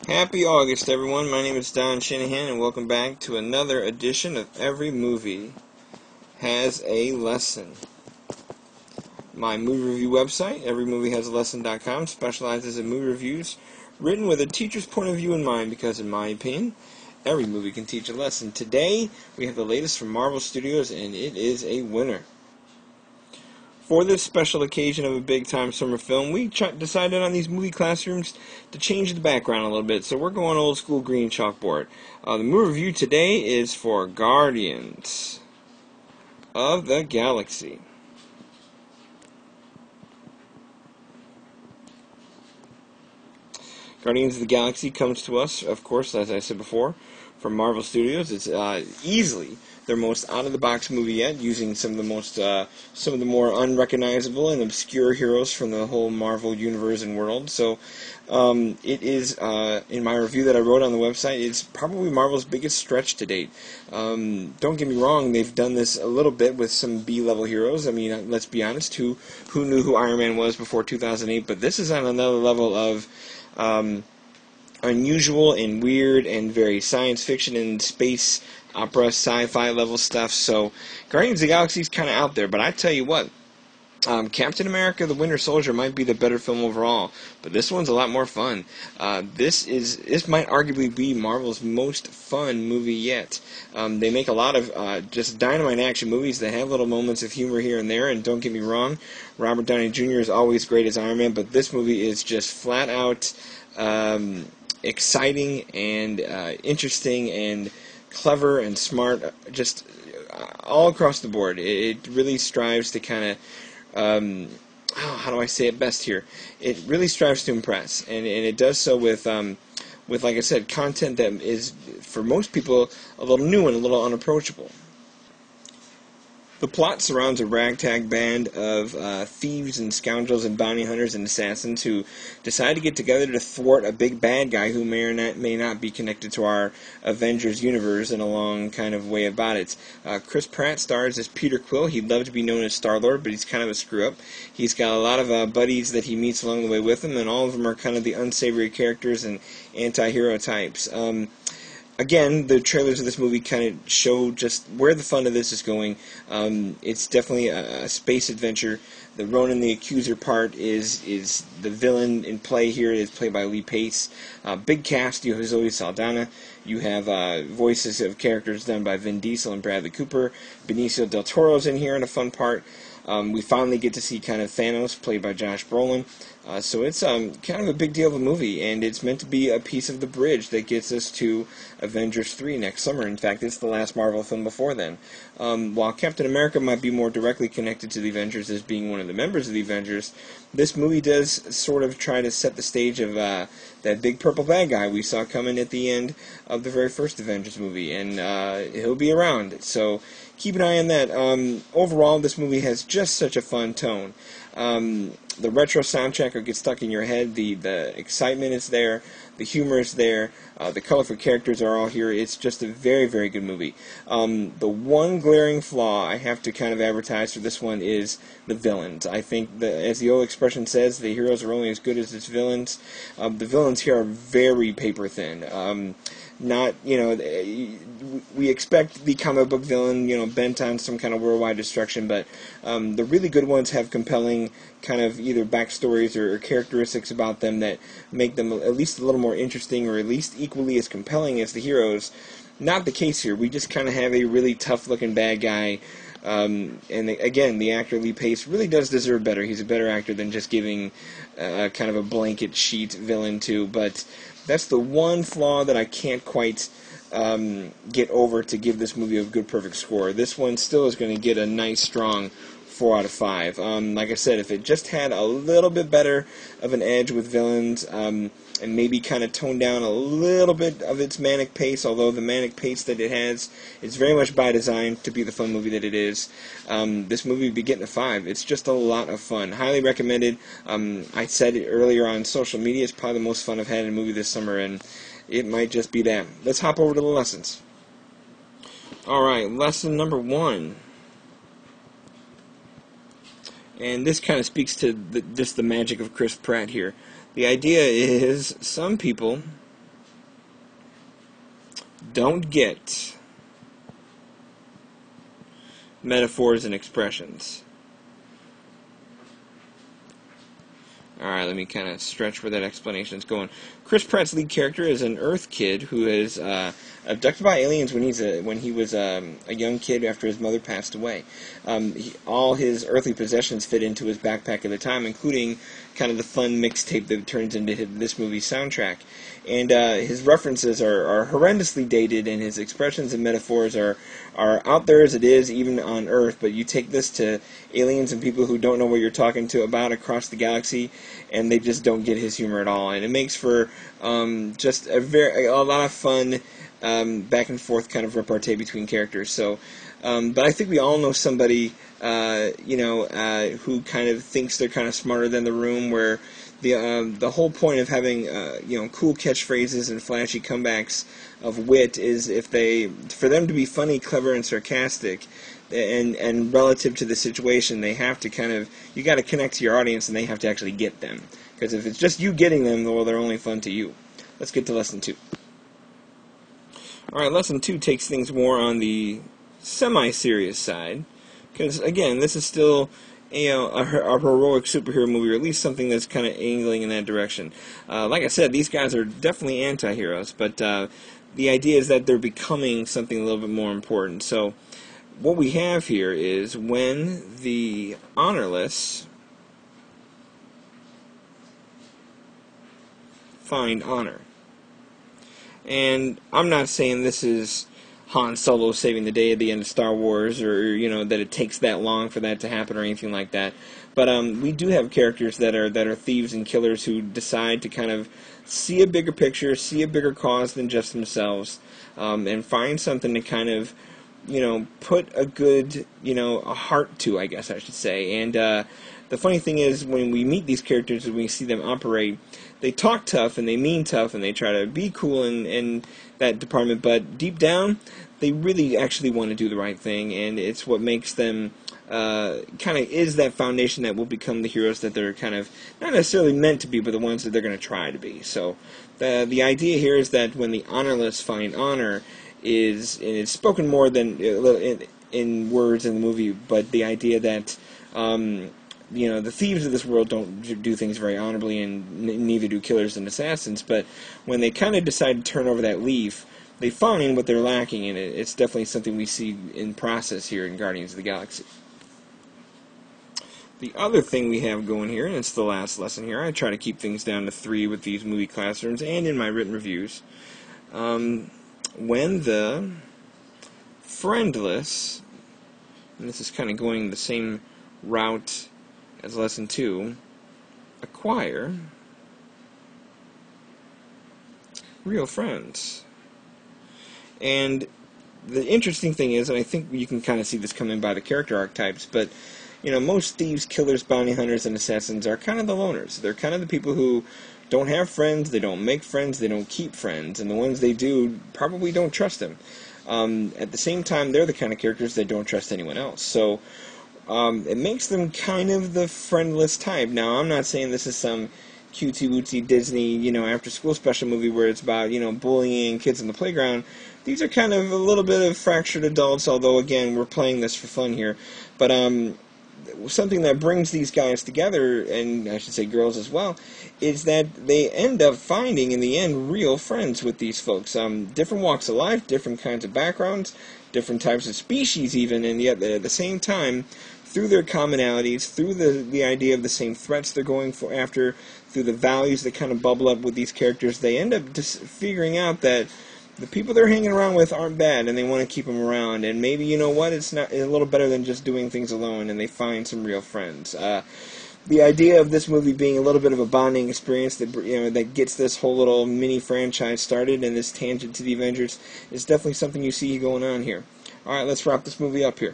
Happy August, everyone. My name is Don Shanahan, and welcome back to another edition of Every Movie Has a Lesson. My movie review website, everymoviehasalesson.com, specializes in movie reviews written with a teacher's point of view in mind because, in my opinion, every movie can teach a lesson. Today, we have the latest from Marvel Studios, and it is a winner. For this special occasion of a big-time summer film, we decided on these movie classrooms to change the background a little bit, so we're going old-school green chalkboard. The movie review today is for Guardians of the Galaxy. Guardians of the Galaxy comes to us, of course, as I said before, from Marvel Studios. It's easily their most out-of-the-box movie yet, using some of the more unrecognizable and obscure heroes from the whole Marvel universe and world. So, it is in my review that I wrote on the website, it's probably Marvel's biggest stretch to date. Don't get me wrong; they've done this a little bit with some B-level heroes. I mean, let's be honest. Who knew who Iron Man was before 2008? But this is on another level of unusual and weird and very science fiction and space opera, sci-fi level stuff. So Guardians of the Galaxy is kind of out there, but I tell you what, Captain America: The Winter Soldier might be the better film overall, but this one's a lot more fun. This might arguably be Marvel's most fun movie yet. They make a lot of just dynamite action movies that have little moments of humor here and there, and don't get me wrong, Robert Downey Jr. is always great as Iron Man, but this movie is just flat out exciting and interesting and clever and smart, just all across the board. It really strives to kind of how do I say it best here? It really strives to impress, and it does so with like I said, content that is for most people a little new and a little unapproachable. The plot surrounds a ragtag band of thieves and scoundrels and bounty hunters and assassins who decide to get together to thwart a big bad guy who may not be connected to our Avengers universe in a long kind of way about it. Chris Pratt stars as Peter Quill. He'd love to be known as Star-Lord, but he's kind of a screw-up. He's got a lot of buddies that he meets along the way with him, and all of them are kind of the unsavory characters and anti-hero types. Again, the trailers of this movie kind of show just where the fun of this is going. It's definitely a space adventure. The Ronan the Accuser part is the villain in play here. It's played by Lee Pace. Big cast. You have Zoe Saldana. You have voices of characters done by Vin Diesel and Bradley Cooper. Benicio del Toro's in here in a fun part. We finally get to see kind of Thanos, played by Josh Brolin. So it's kind of a big deal of a movie, and it's meant to be a piece of the bridge that gets us to Avengers 3 next summer. In fact, it's the last Marvel film before then. While Captain America might be more directly connected to the Avengers as being one of the members of the Avengers, this movie does sort of try to set the stage of that big purple bad guy we saw coming at the end of the very first Avengers movie, and he'll be around. So keep an eye on that. Overall, this movie has just such a fun tone. The retro soundtrack will get stuck in your head. The excitement is there. The humor is there. The colorful characters are all here. It's just a very, very good movie. The one glaring flaw I have to kind of advertise for this one is the villains. I think, as the old expression says, the heroes are only as good as its villains. The villains here are very paper thin. Not, we expect the comic book villain, bent on some kind of worldwide destruction, but the really good ones have compelling kind of either backstories or characteristics about them that make them at least a little more interesting, or at least equally as compelling as the heroes. Not the case here. We just kind of have a really tough-looking bad guy. Again, the actor Lee Pace really does deserve better. He's a better actor than just giving kind of a blanket sheet villain to, but that's the one flaw that I can't quite get over to give this movie a good, perfect score. This one still is going to get a nice, strong 4 out of 5. Like I said, if it just had a little bit better of an edge with villains, and maybe kind of toned down a little bit of its manic pace, although the manic pace that it has is very much by design to be the fun movie that it is, this movie would be getting a 5. It's just a lot of fun. Highly recommended. I said it earlier on social media, it's probably the most fun I've had in a movie this summer, and it might just be that. Let's hop over to the lessons. Alright, lesson number 1. And this kind of speaks to just the magic of Chris Pratt here. The idea is some people don't get metaphors and expressions. Alright, let me kind of stretch where that explanation is going. Chris Pratt's lead character is an Earth kid who is abducted by aliens when he was a young kid after his mother passed away. All his earthly possessions fit into his backpack at the time, including kind of the fun mixtape that turns into this movie's soundtrack. And his references are horrendously dated, and his expressions and metaphors are out there as it is, even on Earth. But you take this to aliens and people who don't know what you're talking to about across the galaxy, and they just don't get his humor at all. And it makes for just a lot of fun back and forth kind of repartee between characters. So, but I think we all know somebody, who kind of thinks they're kind of smarter than the room, where the whole point of having cool catchphrases and flashy comebacks of wit is for them to be funny, clever, and sarcastic, and relative to the situation, they have to you got to connect to your audience, and they have to actually get them. Because if it's just you getting them, well, they're only fun to you. Let's get to lesson 2. All right, lesson 2 takes things more on the semi-serious side, because again, this is still a heroic superhero movie, or at least something that's kind of angling in that direction. Like I said, these guys are definitely anti-heroes, but the idea is that they're becoming something a little bit more important. So what we have here is when the honorless find honor. And I'm not saying this is Han Solo saving the day at the end of Star Wars, or that it takes that long for that to happen, or anything like that. But we do have characters that are thieves and killers who decide to kind of see a bigger picture, see a bigger cause than just themselves, and find something to kind of put a good a heart to, I guess I should say. And the funny thing is, when we meet these characters and we see them operate, they talk tough and they mean tough and they try to be cool in that department, but deep down, they really actually want to do the right thing, and it's what makes them kind of is that foundation that will become the heroes that they're kind of not necessarily meant to be, but the ones that they're going to try to be. So the idea here is that when the honorless find honor, and it's spoken more than in words in the movie, but the idea that the thieves of this world don't do things very honorably, and neither do killers and assassins, but when they kind of decide to turn over that leaf, they find what they're lacking, and it's definitely something we see in process here in Guardians of the Galaxy. The other thing we have going here, and it's the last lesson here, I try to keep things down to 3 with these movie classrooms and in my written reviews. When the Friendless, and this is kind of going the same route as lesson 2, acquire real friends. And the interesting thing is, and I think you can kind of see this coming by the character archetypes, but most thieves, killers, bounty hunters, and assassins are kind of the loners. They're kind of the people who don't have friends, they don't make friends, they don't keep friends, and the ones they do probably don't trust them. At the same time, they're the kind of characters that don't trust anyone else. So it makes them kind of the friendless type. Now, I'm not saying this is some cutesy-wootsy Disney, after-school special movie where it's about, bullying kids in the playground. These are kind of a little bit of fractured adults, although, again, we're playing this for fun here. But something that brings these guys together, and I should say girls as well, is that they end up finding, in the end, real friends with these folks. Different walks of life, different kinds of backgrounds, different types of species even, and yet at the same time, through their commonalities, through the idea of the same threats they're going after, through the values that kind of bubble up with these characters, they end up just figuring out that the people they're hanging around with aren't bad, and they want to keep them around. And maybe, it's a little better than just doing things alone, and they find some real friends. The idea of this movie being a little bit of a bonding experience that gets this whole little mini franchise started, and this tangent to the Avengers, is definitely something you see going on here. All right, let's wrap this movie up here.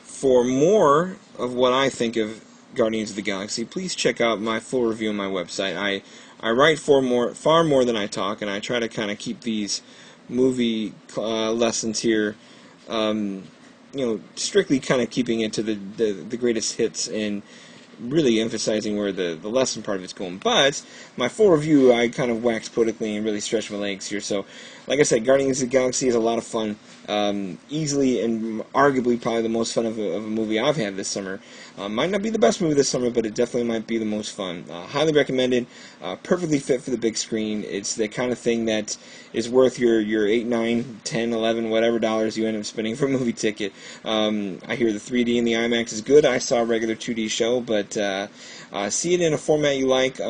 For more of what I think of Guardians of the Galaxy, please check out my full review on my website. I write far more than I talk, and I try to kind of keep these movie lessons here, strictly kind of keeping it to the greatest hits and really emphasizing where the lesson part of it's going. But my full review, I kind of waxed politically and really stretched my legs here. So, like I said, Guardians of the Galaxy is a lot of fun. Easily and arguably probably the most fun of a movie I've had this summer. Might not be the best movie this summer, but it definitely might be the most fun. Highly recommended. Perfectly fit for the big screen. It's the kind of thing that is worth your 8, 9, 10, 11, whatever dollars you end up spending for a movie ticket. I hear the 3D and the IMAX is good. I saw a regular 2D show, but see it in a format you like.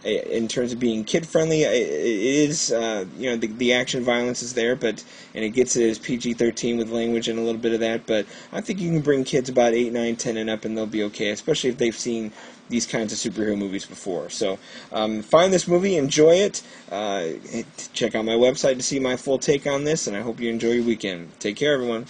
In terms of being kid-friendly, it is, the action violence is there, and it gets it as PG-13 with language and a little bit of that, but I think you can bring kids about 8, 9, 10 and up and they'll be okay, especially if they've seen these kinds of superhero movies before. So, find this movie, enjoy it, check out my website to see my full take on this, and I hope you enjoy your weekend. Take care, everyone.